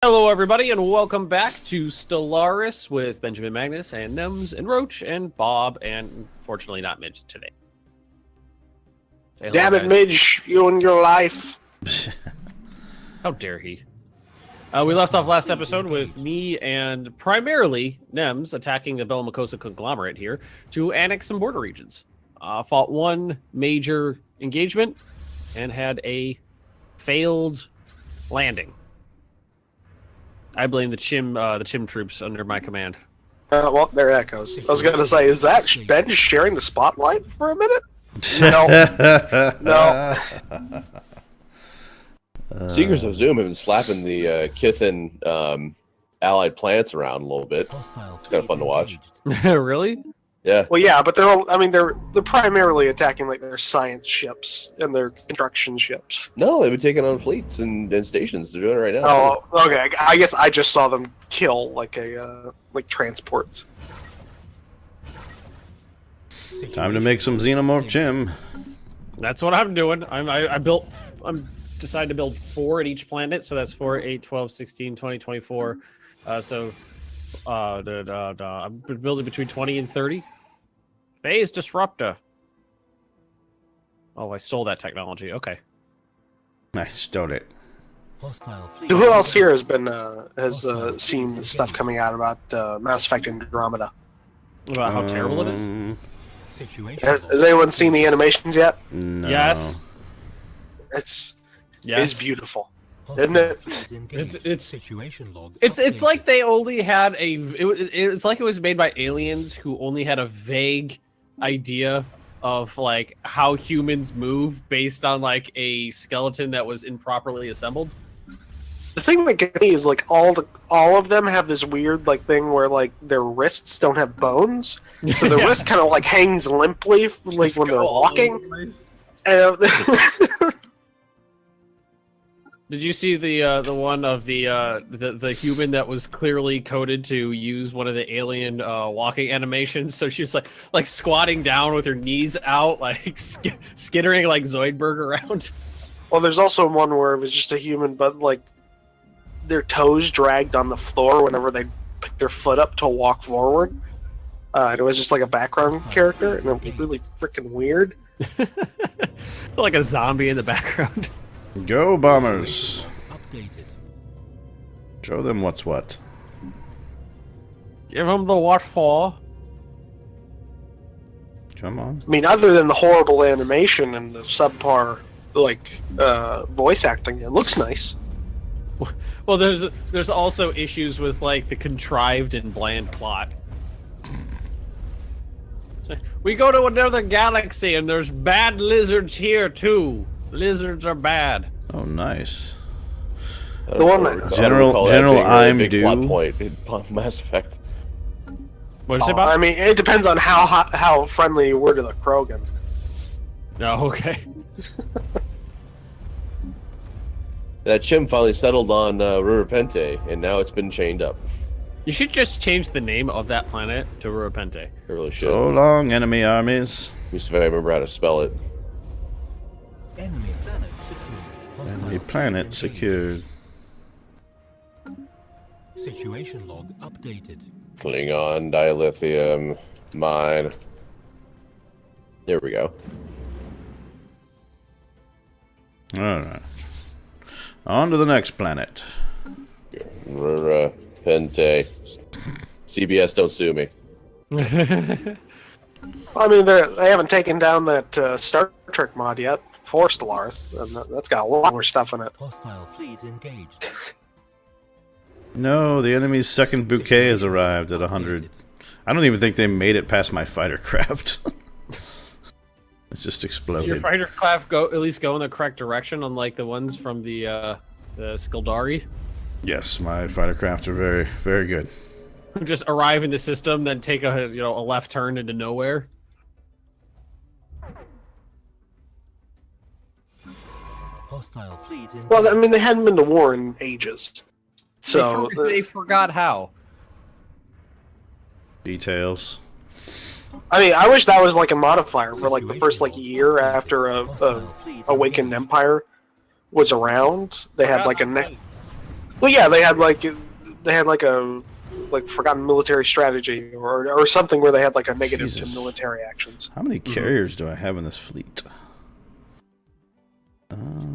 Hello, everybody, and welcome back to Stellaris with Benjamin Magnus and Nemes and Roach and Bob, and fortunately not Midge today. Damn it, Midge, you and your life. How dare he? We left off last episode with me and primarily Nemes attacking the Belmacosa conglomerate here to annex some border regions. Fought one major engagement and had a failed landing. I blame the Chimm troops under my command. Well, there that goes. I was going to say, is that Ben sharing the spotlight for a minute? No. No. Seekers of Zoom have been slapping the Kithan allied plants around a little bit. It's kind of fun to watch. Really? Yeah. Well, yeah, but they're primarily attacking like their science ships and their construction ships. No, they've been taking on fleets and stations. They're doing it right now. Oh, okay. I guess I just saw them kill like transports. Time to make some xenomorph Chimm. That's what I'm doing. I'm decided to build 4 at each planet, so that's 4, 8, 12, 16, 20, 24. I'm building between 20 and 30. Phase disruptor. Oh, I stole that technology. Okay. I stole it. Who else here has been seen the stuff coming out about Mass Effect Andromeda? About how terrible it is? Has anyone seen the animations yet? No. Yes. It's beautiful. Isn't it? It's like they only had it's like it was made by aliens who only had a vague idea of like how humans move based on like a skeleton that was improperly assembled. The thing that gets me is like all of them have this weird like thing where like their wrists don't have bones, so the wrist kind of like hangs limply like when they're walking. And did you see the one of the human that was clearly coded to use one of the alien walking animations? So she's like squatting down with her knees out, like skittering like Zoidberg around. Well, there's also one where it was just a human, but like their toes dragged on the floor whenever they picked their foot up to walk forward. And it was just like a background character, and it was really freaking weird. Like a zombie in the background. Go bombers. Show them what's what. Give them the what for. Come on. I mean, other than the horrible animation and the subpar like voice acting, it looks nice. Well, there's also issues with like the contrived and bland plot. So, we go to another galaxy and there's bad lizards here too. Lizards are bad. Oh, nice. The one that General I'm due. Plot point in Mass Effect. What is it about? I mean, it depends on how friendly you were to the Krogan. Oh, okay. That Chimm finally settled on River Pente, and now it's been chained up. You should just change the name of that planet to Rurapente. It really should. So long, enemy armies. At least if I remember how to spell it. Enemy planet secured. Enemy planet secured. Situation log updated. Klingon, dilithium, mine. There we go. Alright. On to the next planet. Rura, Pente. CBS, don't sue me. I mean, they haven't taken down that Star Trek mod yet for Stellaris, and that's got a lot more stuff in it. Hostile fleet engaged. No, the enemy's second bouquet has arrived at 100. I don't even think they made it past my fighter craft. It's just exploded. Your fighter craft at least go in the correct direction, unlike the ones from the Skildari? Yes, my fighter craft are very, very good. Who just arrive in the system, then take a left turn into nowhere. Hostile fleet engaged. Well, I mean, they hadn't been to war in ages, so They forgot how. Details. I mean, I wish that was like a modifier for like the first like year after a Awakened Empire was around. They had like a Well, yeah, they had like a forgotten military strategy or something where they had like a negative Jesus. to military actions. How many carriers do I have in this fleet?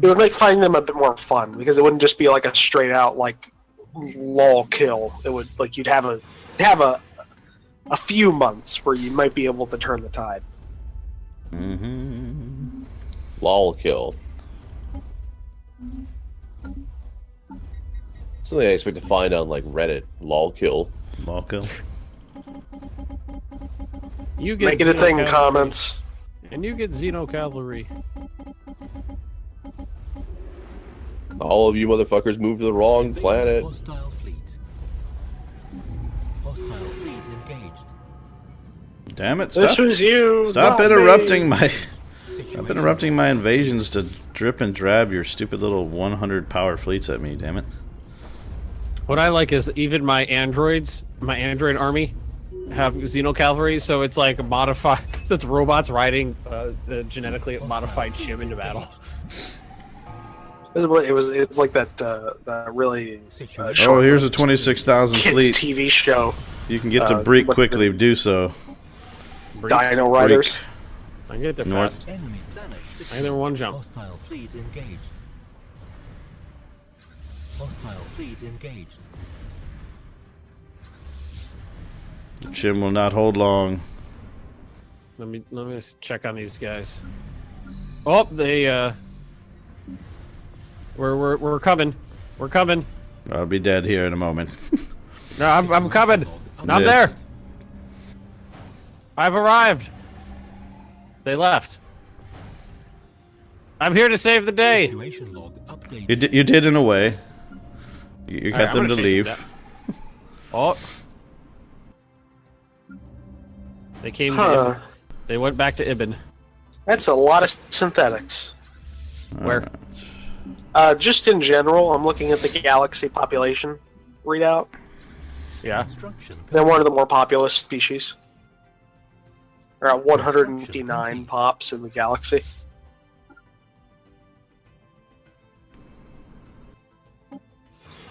It would make finding them a bit more fun because it wouldn't just be like a straight out like lol kill. It would like you'd have a few months where you might be able to turn the tide. Mm-hmm. Lol kill. Something I expect to find on like Reddit. Lol kill. Malco. You get Make it a thing, Xeno comments. and you get Xeno Cavalry. All of you motherfuckers moved to the wrong Evade planet. Hostile fleet. Hostile fleet engaged. Damn it! This Stop! was you. Stop not interrupting me. my. Situation Stop interrupting my invasions to drip and drab your stupid little 100 power fleets at me. Damn it! What I like is even my android army have Xeno Cavalry, so it's like modified. So it's robots riding the genetically modified Chimm into battle. It's like that really Situation. Oh, here's a 26,000 kids fleet. TV show, You can get to Break what- quickly. Do so. Dino Riders. I can get there North. fast. Enemy planet I secured. can there one jump. Hostile fleet engaged. Hostile fleet engaged. The Chimm will not hold long. Let me just check on these guys. Oh, they we're coming. We're coming. I'll be dead here in a moment. No, I'm coming. I'm Yes. there. I've arrived. They left. I'm here to save the day. Situation log updated. You did in a way. You Alright, got I'm them to gonna chase leave. them down. Oh. They came to Huh. Ibn. They went back to Ibn. That's a lot of synthetics. Where? Just in general, I'm looking at the galaxy population readout. Yeah. Construction They're complete. one of the more populous species. There are 159 pops in the galaxy.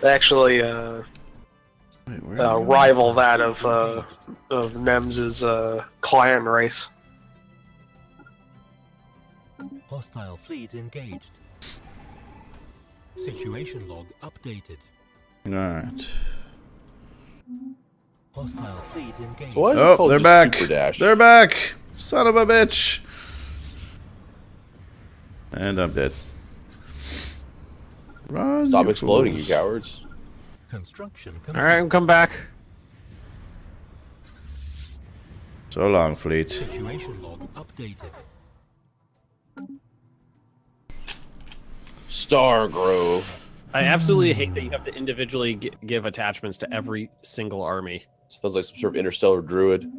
They actually Wait, where rival that of Nemes's clan race. Hostile fleet engaged. Situation log updated. Alright. Hostile fleet engaged. So why is it Oh, called they're just back. Super Dash? They're back. Son of a bitch. And I'm dead. Run, Stop you exploding, fools. you cowards. Construction All right, I'm come back. So long, fleet. Situation log updated. Star Grove. I absolutely hate that you have to individually give attachments to every single army. Sounds like some sort of interstellar druid.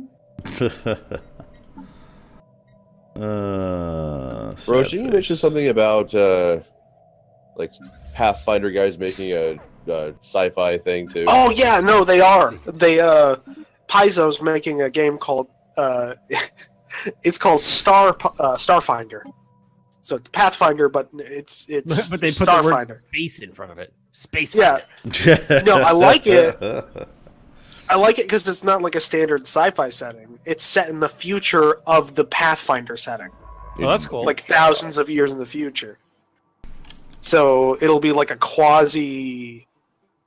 Bro, sad should you face. mention something about like Pathfinder guys making a sci-fi thing too? Oh yeah, no, they are. They Paizo's making a game called it's called Starfinder. So it's Pathfinder, but it's But they put the word Starfinder. space in front of it. Space. Yeah. Finder. No, I like it. I like it because it's not like a standard sci-fi setting. It's set in the future of the Pathfinder setting, Well, that's cool. like thousands of years in the future. So it'll be like a quasi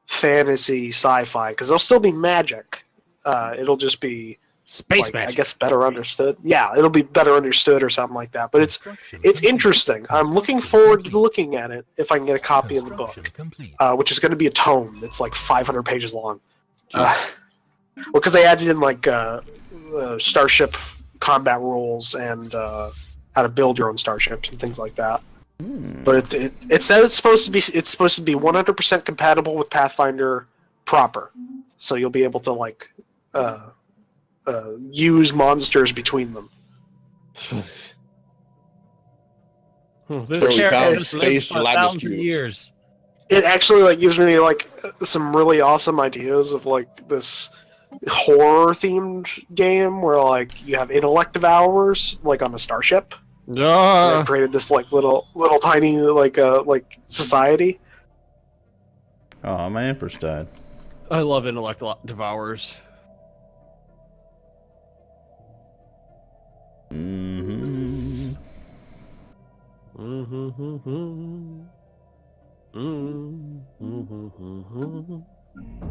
fantasy sci-fi because there'll still be magic. It'll just be space like, magic. I guess better understood. Yeah, it'll be better understood or something like that. But it's interesting. I'm looking forward to looking at it if I can get a copy of the book, Complete. which is going to be a tome. It's like 500 pages long. Well, because they added in like starship combat rules and how to build your own starships and things like that. But it says it's supposed to be 100% compatible with Pathfinder proper, so you'll be able to like use monsters between them. This So we character found has lived space for gelatinous 1,000 cubes. years. It actually like gives me like some really awesome ideas of like this horror themed game where like you have intellect devourers like on a starship. And No. I've created this like little tiny like society. Oh, my Empress died. I love intellect devourers. Mm-hmm.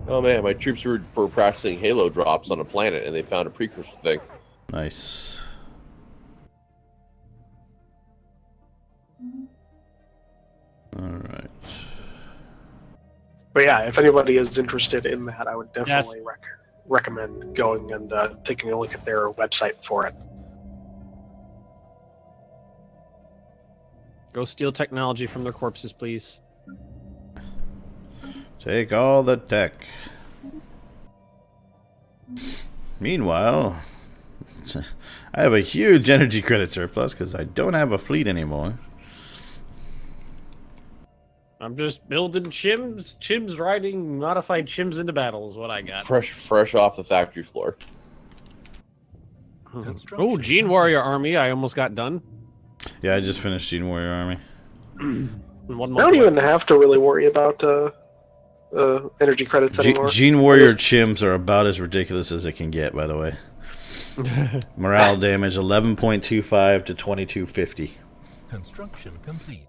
Oh man, my troops were practicing Halo drops on a planet, and they found a precursor thing. Nice. All right. But yeah, if anybody is interested in that, I would definitely recommend going and taking a look at their website for it. Go steal technology from their corpses, please. Take all the tech. Meanwhile, I have a huge energy credit surplus because I don't have a fleet anymore. I'm just building chims. Chims riding modified chims into battle is what I got. Fresh off the factory floor. Oh, Gene Warrior Army. I almost got done. Yeah, I just finished Gene Warrior Army. One I don't even have to really worry about energy credits anymore. Gene Warrior Chims are about as ridiculous as it can get, by the way. Morale damage 11.25 to 2250. Construction complete.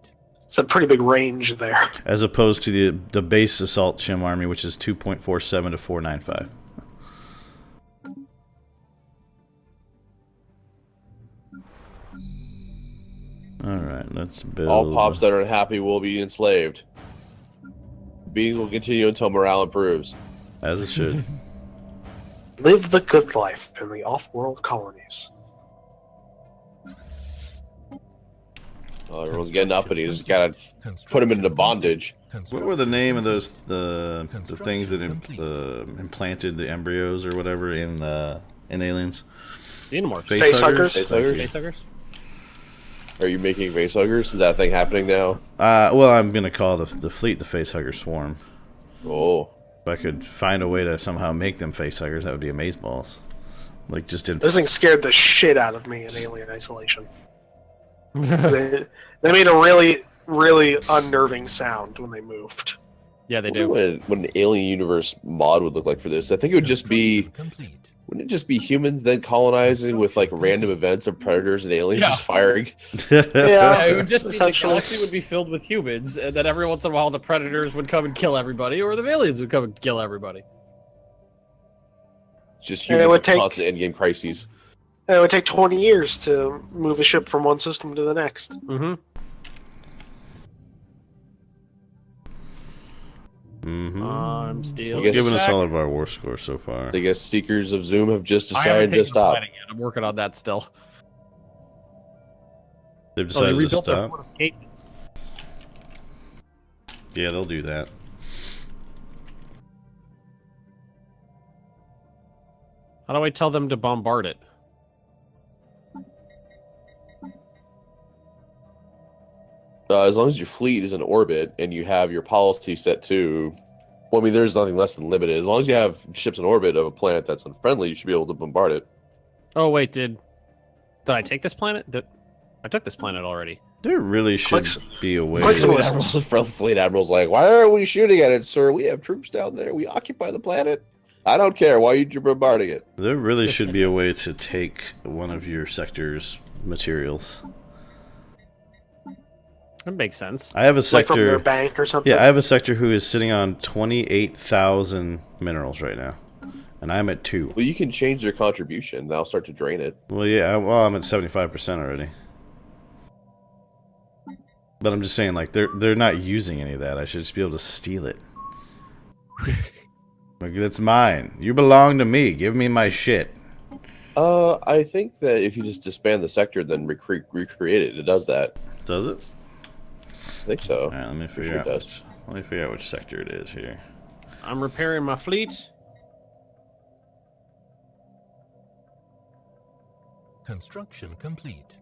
It's a pretty big range there. As opposed to the base assault Chim army, which is 2.47 to 495. Alright, let's build. All pops that are unhappy will be enslaved. Beings will continue until morale improves. As it should. Live the good life in the off-world colonies. Everyone's getting up, and you just gotta put them into bondage. What were the name of those the things that implanted the embryos or whatever in Aliens? Xenomorphs. Facehuggers? Facehuggers? Are you making facehuggers? Is that thing happening now? Well, I'm gonna call the fleet the Facehugger Swarm. Oh. If I could find a way to somehow make them facehuggers, that would be amazeballs. Like just in. This thing scared the shit out of me in Alien Isolation. they made a really, really unnerving sound when they moved. Yeah, they I do. wonder what an Alien Universe mod would look like for this. I think it would just be... Wouldn't it just be humans then colonizing with like random events of predators and aliens just firing? Yeah, it would just be the essentially. galaxy would be filled with humans, and then every once in a while the predators would come and kill everybody, or the aliens would come and kill everybody. Just And it humans would with take- constant endgame crises. And it would take 20 years to move a ship from one system to the next. Mm-hmm. I'm still Guess- Giving us back. all of our war score so far. I guess Seekers of Zoom have just I haven't decided taken to the stop. planet yet. I'm working on that still. They've Oh, they decided to rebuilt their stop. fortifications. Yeah, they'll do that. How do I tell them to bombard it? As long as your fleet is in orbit and you have your policy set to... Well, I mean, there's nothing less than limited. As long as you have ships in orbit of a planet that's unfriendly, you should be able to bombard it. Oh wait, did I take this planet? I took this planet already. There really should Clicks- be a way. clicks Fleet and Admiral's, whistles. Fleet Admiral's like, why are we shooting at it, sir? We have troops down there. We occupy the planet. I don't care. Why are you bombarding it? There really should be a way to take one of your sector's materials. That makes sense. I have a Like from their sector. bank or something. Yeah, I have a sector who is sitting on 28,000 minerals right now, and I'm at 2. Well, you can change their contribution. They'll start to drain it. Well, yeah, well, I'm at 75% already. But I'm just saying, like, they're not using any of that. I should just be able to steal it. Like, that's mine. You belong to me. Give me my shit. I think that if you just disband the sector, then recreate it, it does that. Does it? I think so. All right, let me Pretty figure sure it out. does. Let me figure out which sector it is here. I'm repairing my fleet. Construction complete.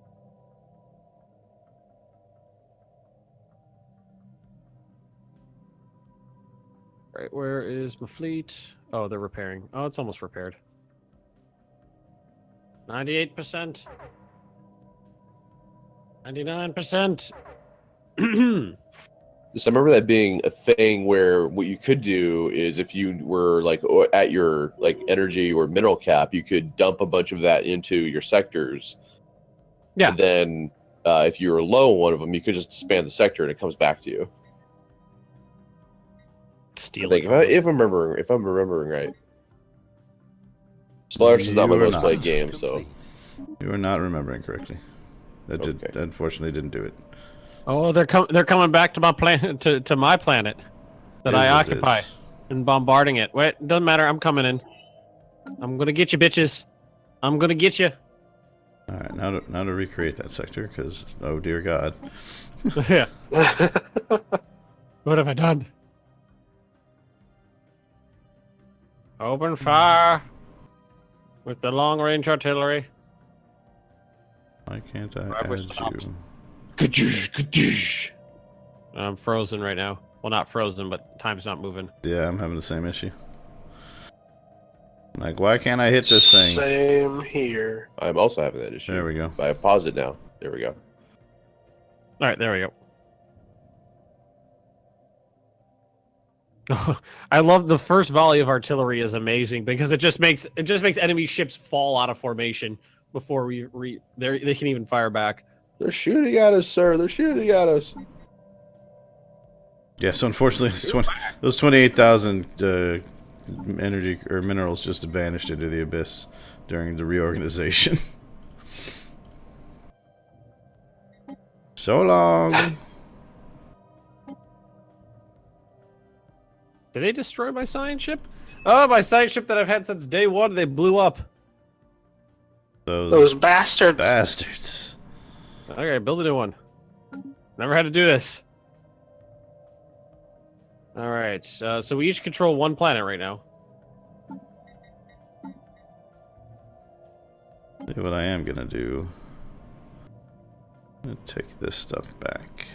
Right, where is my fleet? Oh, they're repairing. Oh, it's almost repaired. 98%. 99%. So I remember that being a thing where what you could do is if you were like at your like energy or mineral cap, you could dump a bunch of that into your sectors. Yeah. And then if you were low on one of them, you could just expand the sector and it comes back to you. Steal I it think from them. if I'm remembering right. Stellaris is not my You are most not. played game, so You are not remembering correctly. That did Okay. unfortunately didn't do it. Oh, they're coming back to my planet to my planet that It is I what it occupy is. and bombarding it. Wait, doesn't matter. I'm coming in. I'm gonna get you, bitches. I'm gonna get you. All right, now to recreate that sector, because oh dear God, Yeah. What have I done? Open fire with the long-range artillery. why can't I Right, we're add stopped. you? Kadoosh, kadoosh. I'm frozen right now. Well, not frozen, but time's not moving. Yeah, I'm having the same issue. Like, why can't I hit this thing? Same here. I'm also having that issue. There we go. I pause it now. There we go. All right, there we go. I love the first volley of artillery is amazing because it just makes enemy ships fall out of formation before they can even fire back. They're shooting at us, sir. They're shooting at us. Yeah, so unfortunately, those 28,000 energy or minerals just vanished into the abyss during the reorganization. So long. Did they destroy my science ship? Oh, my science ship that I've had since day one, they blew up. Those bastards. bastards. Okay, build a new one. Never had to do this. All right, so we each control one planet right now. What I am gonna do, I'm gonna take this stuff back.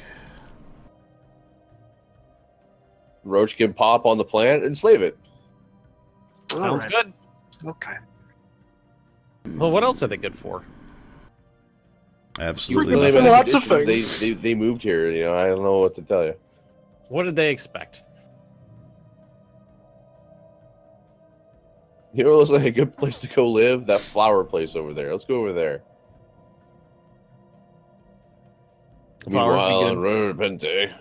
Roach can pop on the planet and slave it. All Sounds right. good. Okay. Well, what else are they good for? Absolutely. Really nothing. bad. Lots of They moved here. You know, I don't know what to tell you. What did they expect? You know, it looks like a good place to go live. That flower place over there. Let's go over there. Flowers be Meanwhile, good. in Repente.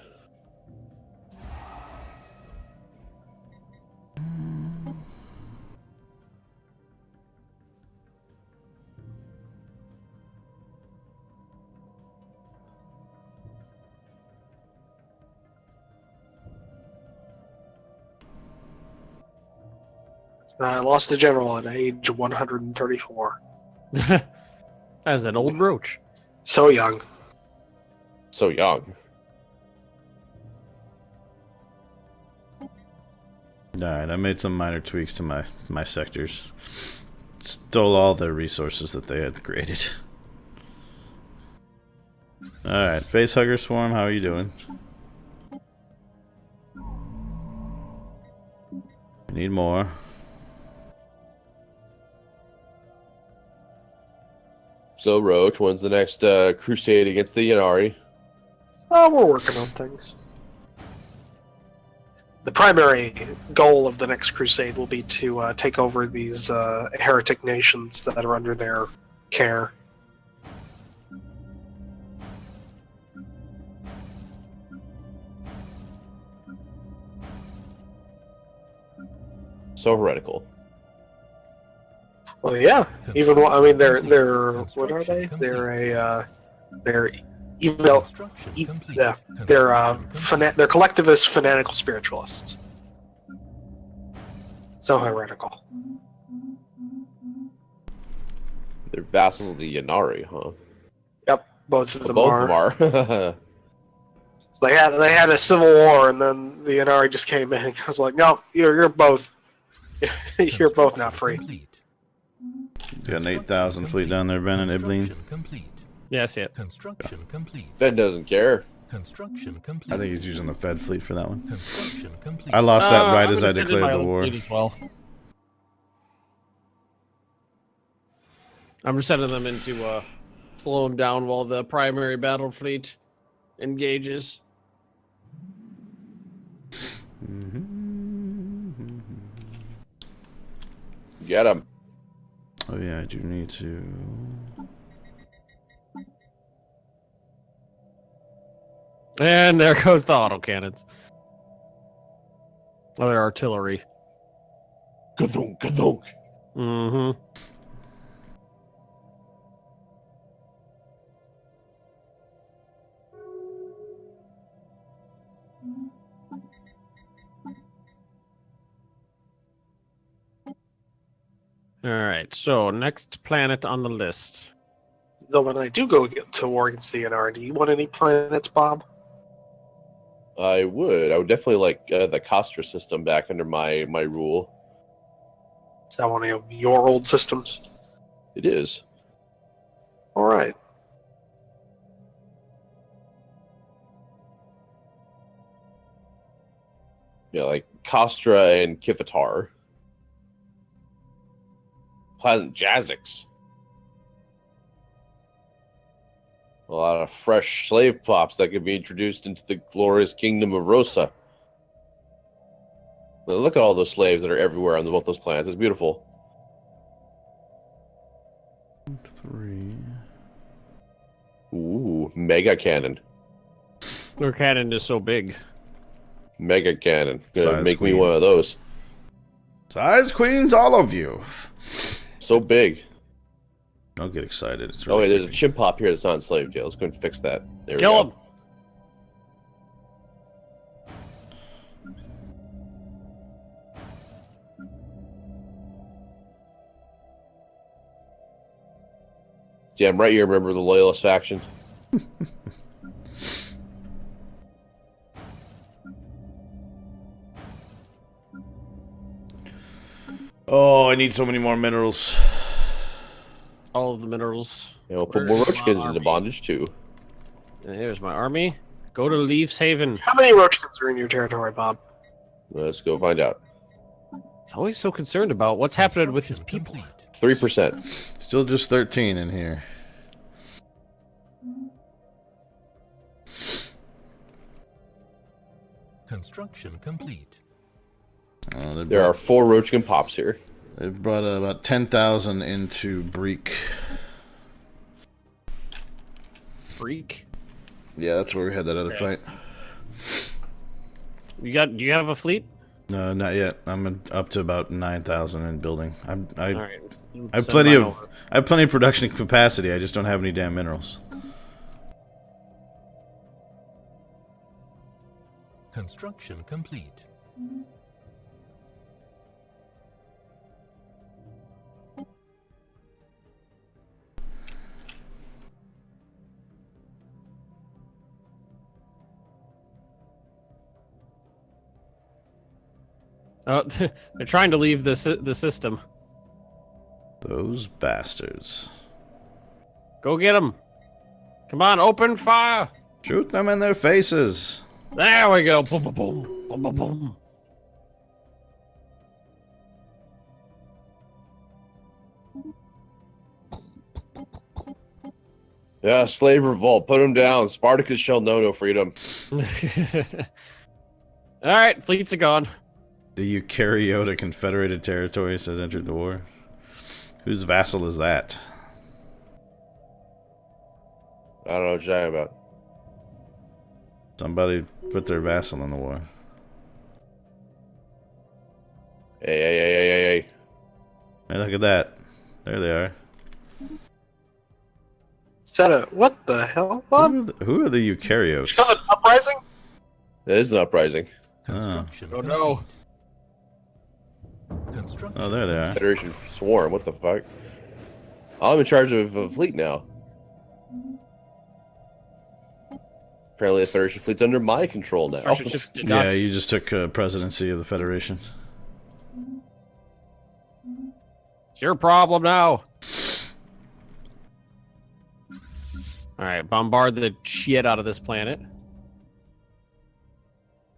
I lost a general at age 134. As an old roach. So young. So young. Alright, I made some minor tweaks to my sectors. Stole all the resources that they had created. Alright, Facehugger Swarm, how are you doing? We need more. So, Roach, when's the next crusade against the Yanari? Oh, we're working on things. The primary goal of the next crusade will be to take over these heretic nations that are under their care. So heretical. Well, yeah. Even I mean, they're what are they? They're evil. Construction E- complete. yeah, they're Construction they're collectivist fanatical spiritualists. So heretical. They're vassals of the Yanari, huh? Yep, both of them Both are. of them are. They had a civil war, and then the Inari just came in and was like, "No, you're both, you're both not free." Complete. Got an 8,000 fleet down there, Ben and Ibleen. Construction complete. Yeah, I see it. Construction complete. Ben doesn't care. Construction complete. I think he's using the Fed fleet for that one. Construction complete. I lost that right I'm as I gonna send in declared my the own war. fleet as well. I'm just sending them in to slow them down while the primary battle fleet engages. Get him. Oh yeah, I do need to. And there goes the autocannons. Other artillery. Kathunk, kathunk. Mm-hmm. All right, so next planet on the list. Though when I do go to war against the NR, do you want any planets, Bob? I would definitely like the Castra system back under my rule. Is that one of your old systems? It is. All right. Yeah, like Castra and Kifatar. Pleasant Jazzix. A lot of fresh slave plops that could be introduced into the glorious kingdom of Rosa. Well, look at all those slaves that are everywhere on both those planets. It's beautiful. 3. Ooh, mega cannon. Their cannon is so big. Mega cannon. Gonna Size make me queen. one of those. Size queens, all of you. So big. Don't get excited. It's Oh, really wait, there's a creepy. chimp pop here that's not enslaved yet. Let's go and fix that. There we Kill go. him. Damn right you remember the Loyalist faction. Oh, I need so many more minerals. All of the minerals. You know, put Where's more my roach kids into army? bondage too. And here's my army. Go to Leaf's Haven. How many roachkins are in your territory, Bob? Let's go find out. He's always so concerned about what's happening with his Construction people. complete. 3%. Still just 13 in here. Construction complete. Oh, they There are brought, 4 roachkin pops here. they brought about 10,000 into Breek. Freak. Yeah, that's where we had that other fight. You got? Do you have a fleet? No, not yet. Up to about 9,000 in building. I All right. have Send plenty mine of over. I have plenty of production capacity. I just don't have any damn minerals. Construction complete. Oh, they're trying to leave the system. Those bastards. Go get them. Come on, open fire. Shoot them in their faces. There we go. Boom, boom, boom, boom, boom, boom. Yeah, slave revolt. Put them down. Spartacus shall know no freedom. All right, fleets are gone. The eukaryotic confederated territories has entered the war. Whose vassal is that? I don't know what you're talking about. Somebody put their vassal in the war. Hey. Hey, look at that. There they are. Is that a what the hell, Bob? Who are the eukaryotes? Is that an uprising? That is an uprising. Construction Oh, complete. no. Construction Oh, there they are. Federation swarm. What the fuck? I'm in charge of a fleet now. Apparently, the Federation fleet's under my control now. Pressure shift did not- Yeah, you just took presidency of the Federation. It's your problem now. All right, bombard the shit out of this planet.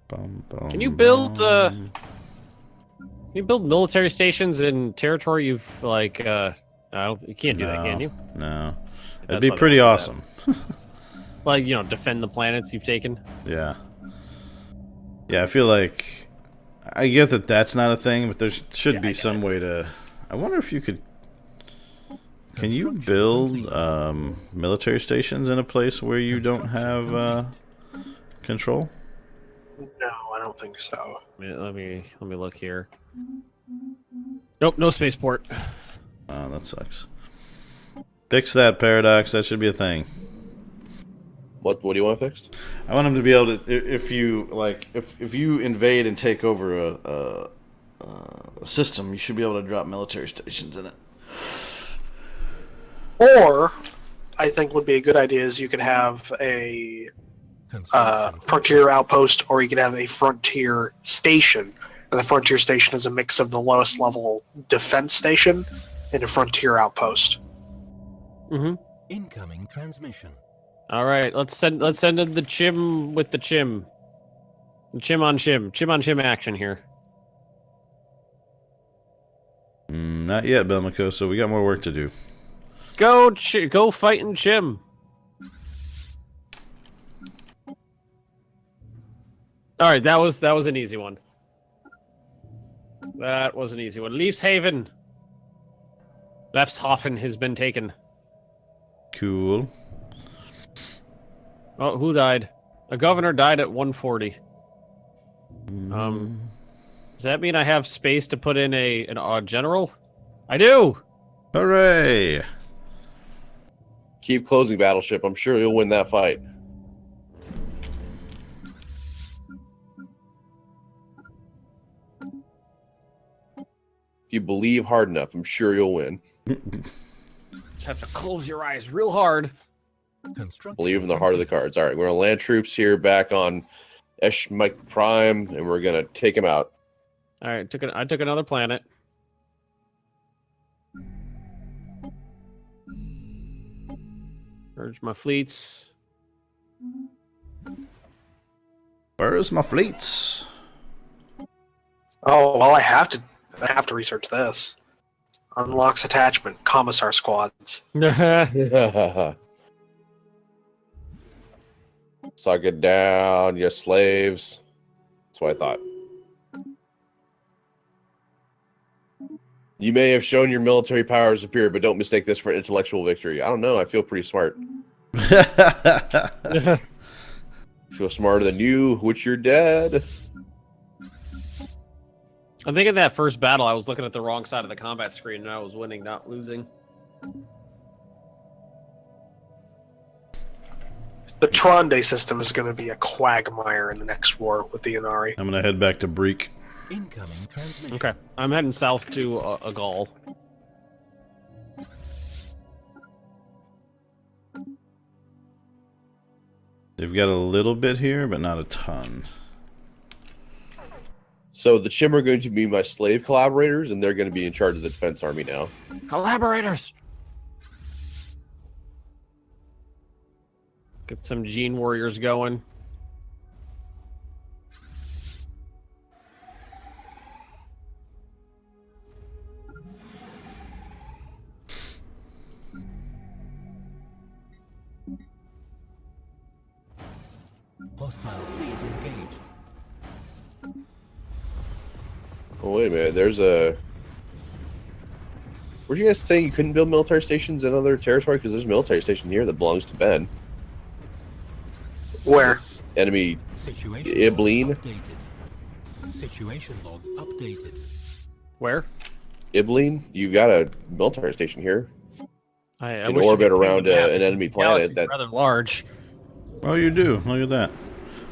Bum, bum, Can you build, bum. Can you build military stations in territory you've like? I don't. You can't do that, can you? No. That's That'd be why they pretty won't do awesome. Like defend the planets you've taken. Yeah. Yeah, I feel like I get that that's not a thing, but there should Yeah, I be get some it. way to. I wonder if you could. Can you build military stations in a place where you don't have control? No, I don't think so. Let me look here. Nope, no spaceport. Oh, that sucks. Fix that, Paradox. That should be a thing. What do you want fixed? I want them to be able to, if you invade and take over a system, you should be able to drop military stations in it. Or, I think would be a good idea is you could have a frontier outpost, or you could have a frontier station. And the frontier station is a mix of the lowest level defense station and a frontier outpost. Mm-hmm. Incoming transmission. All right, let's send in the Chimm with the Chimm. The Chimm on Chimm action here. Not yet, Belmacoso. We got more work to do. Go fighting Chimm. All right, that was an easy one. That was an easy one. Leafshaven. Leftshafen has been taken. Cool. Oh, who died? A governor died at 140. Does that mean I have space to put in a general? I do. Hooray! Keep closing, Battleship. I'm sure you'll win that fight. If you believe hard enough, I'm sure you'll win. Just have to close your eyes real hard. Construction. Believe in the heart of the cards. All right, we're gonna land troops here back on Esh Mike Prime, and we're gonna take him out. All right, I took another planet. Urge my fleets. Where's my fleets? Oh well, I have to research this. Unlocks attachment, commissar squads. Suck it down, you slaves. That's what I thought. You may have shown your military power is superior, but don't mistake this for an intellectual victory. I don't know. I feel pretty smart. I feel smarter than you, which you're dead. I think in that first battle, I was looking at the wrong side of the combat screen, and I was winning, not losing. The Tronde system is going to be a quagmire in the next war with the Inari. I'm gonna head back to Breek. Incoming transmission. Okay, I'm heading south to a Gaul. They've got a little bit here, but not a ton. So the Chimm are going to be my slave collaborators, and they're going to be in charge of the defense army now. Collaborators! Get some gene warriors going. Hostile fleet engaged. Oh, wait a minute. There's a... Were you guys saying you couldn't build military stations in other territory? Because there's a military station here that belongs to Ben. Where? This enemy Situation Ibleen. log updated. Situation log updated. Where? Ibleen, you've got a military station here. I In wish you orbit could read around the map. an enemy The planet galaxy's that rather large. Oh, you do. Look at that.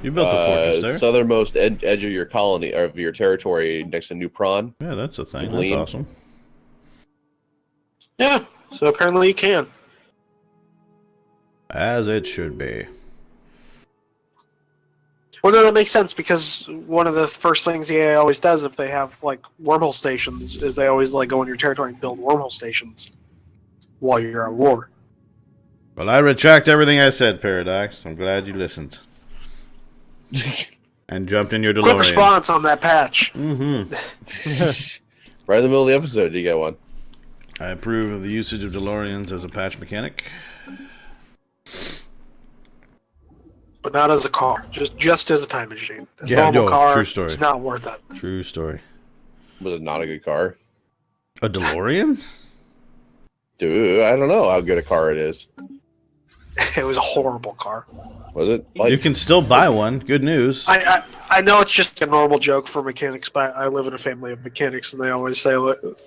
You built the fortress there. southernmost edge of your colony, or of your territory, next to New Prawn. Yeah, that's a thing. That's Lean. awesome. Yeah, so apparently you can. As it should be. Well, no, that makes sense because one of the first things the AI always does if they have like wormhole stations is they always like go in your territory and build wormhole stations while you're at war. Well, I retract everything I said, Paradox. I'm glad you listened. And jumped in your DeLorean. Quick response on that patch. Mm-hmm. Right in the middle of the episode, you get one. I approve of the usage of DeLoreans as a patch mechanic. but not as a car. Just as a time machine. A Yeah, normal no, car, true story. it's not worth it. True story. Was it not a good car? A DeLorean? Dude, I don't know how good a car it is. It was a horrible car. Was it? You can still buy one. Good news. I know it's just a normal joke for mechanics, but I live in a family of mechanics, and they always say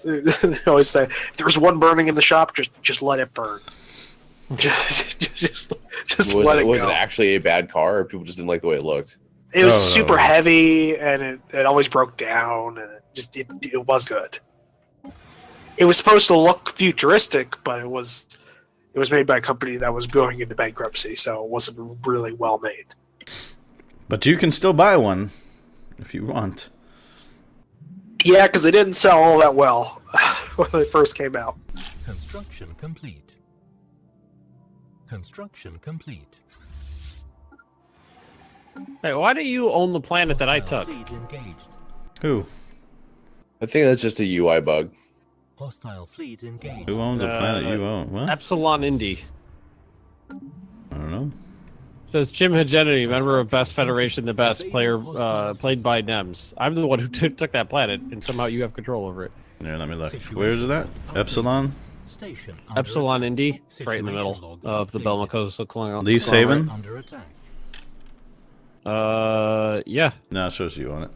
if there's one burning in the shop, just let it burn. just let it go. Was it actually a bad car, or people just didn't like the way it looked? It was Oh. super heavy, and it always broke down, and it was good. It was supposed to look futuristic, but it was made by a company that was going into bankruptcy, so it wasn't really well made. But you can still buy one if you want. Yeah, because they didn't sell all that well when they first came out. Construction complete. Construction complete. Hey, why do you own the planet that I Hostile took? fleet engaged. Who? I think that's just a UI bug. Hostile fleet engaged. Who owns a planet you own? What? Epsilon Indy. I don't know. Says Chimm Hegemony, member of Best Federation, the best player, played by Nemes. I'm the one who took that planet, and somehow you have control over it. Here, let me look. Where is it at? Epsilon? Station under Epsilon attack. Indy, right in the Situation middle log of the updated. Belmacosa Colonial. Leaf Haven? Under attack. Yeah. No, it shows you on it.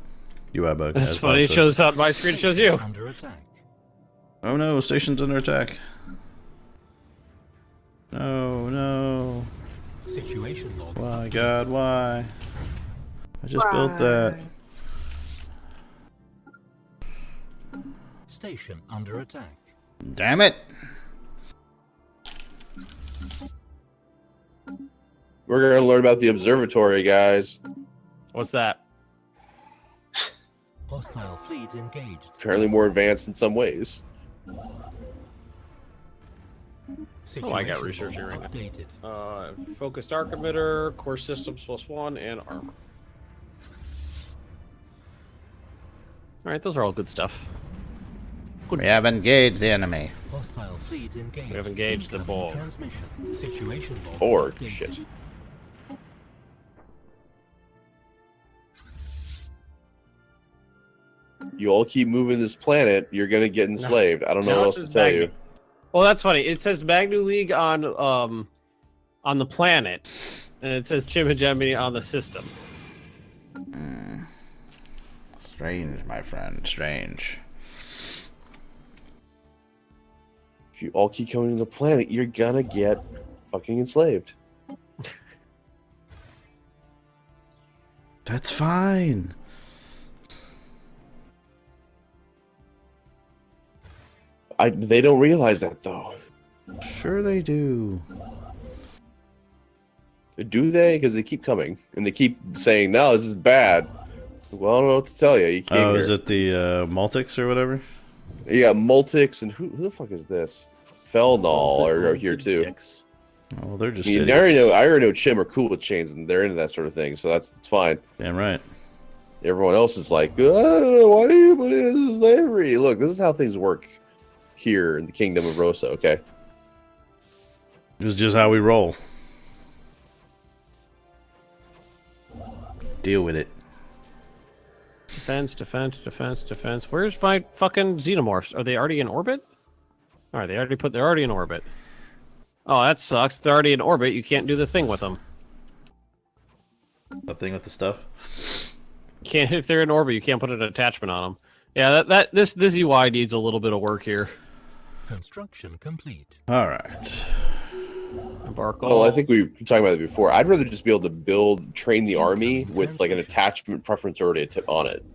UI bug. That's As funny. It Bob said. shows how my screen shows you. Under attack. Oh no, station's under attack. No, no. Situation log. Why, God, why? I just built that. Station under attack. Damn it! We're gonna learn about the observatory, guys. What's that? Hostile fleet engaged. Apparently more advanced in some ways. Oh, I got Situation researching log right now. updated. Focused arc emitter, core systems +1, and armor. Alright, those are all good stuff. We have engaged the enemy. Hostile fleet engaged. We have engaged the Incoming ball. Transmission. Situation log Or updated. shit. You all keep moving this planet, you're gonna get enslaved. I don't know Now what it else to says tell Magni. you. Well, that's funny. It says Magnu League on the planet, and it says Chimm Hegemony on the system. Strange, my friend. Strange. If you all keep coming to the planet, you're gonna get fucking enslaved. That's fine. They don't realize that though. Sure they do. Do they? Because they keep coming and they keep saying, "No, this is bad." Well, I don't know what to tell you. You came Oh, here. is it the Multics or whatever? You got Multics and who the fuck is this? Felnall are here too. Dicks. Oh, they're just I idiots. already know Chimm are cool with chains and they're into that sort of thing, so that's fine. Damn right. Everyone else is like, why do you put it in slavery? Look, this is how things work here in the kingdom of Rosa, okay? This is just how we roll. Deal with it. Defense, defense, defense, defense. Where's my fucking xenomorphs? Are they already in orbit? All right, they're already in orbit. Oh, that sucks. They're already in orbit. You can't do the thing with them. The thing with the stuff. Can't if they're in orbit. You can't put an attachment on them. Yeah, this UI needs a little bit of work here. Construction complete. All right. Embark. Well, I think we were talking about it before. I'd rather just be able to train the army with like an attachment preference already on it.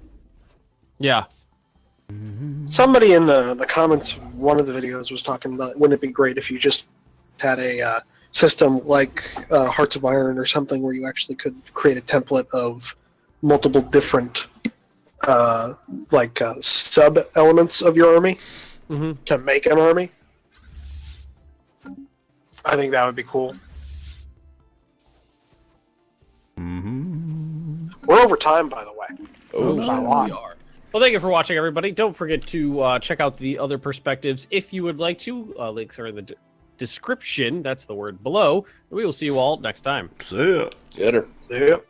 Yeah. Somebody in the comments of one of the videos was talking about, wouldn't it be great if you just had a system like Hearts of Iron or something where you actually could create a template of multiple different sub elements of your army to make an army. I think that would be cool. We're over time, by the way. Oh, By a lot. We are. Well, thank you for watching, everybody. Don't forget to check out the other perspectives if you would like to. Links are in the description. That's the word below. We will see you all next time. See ya. Later. Yep.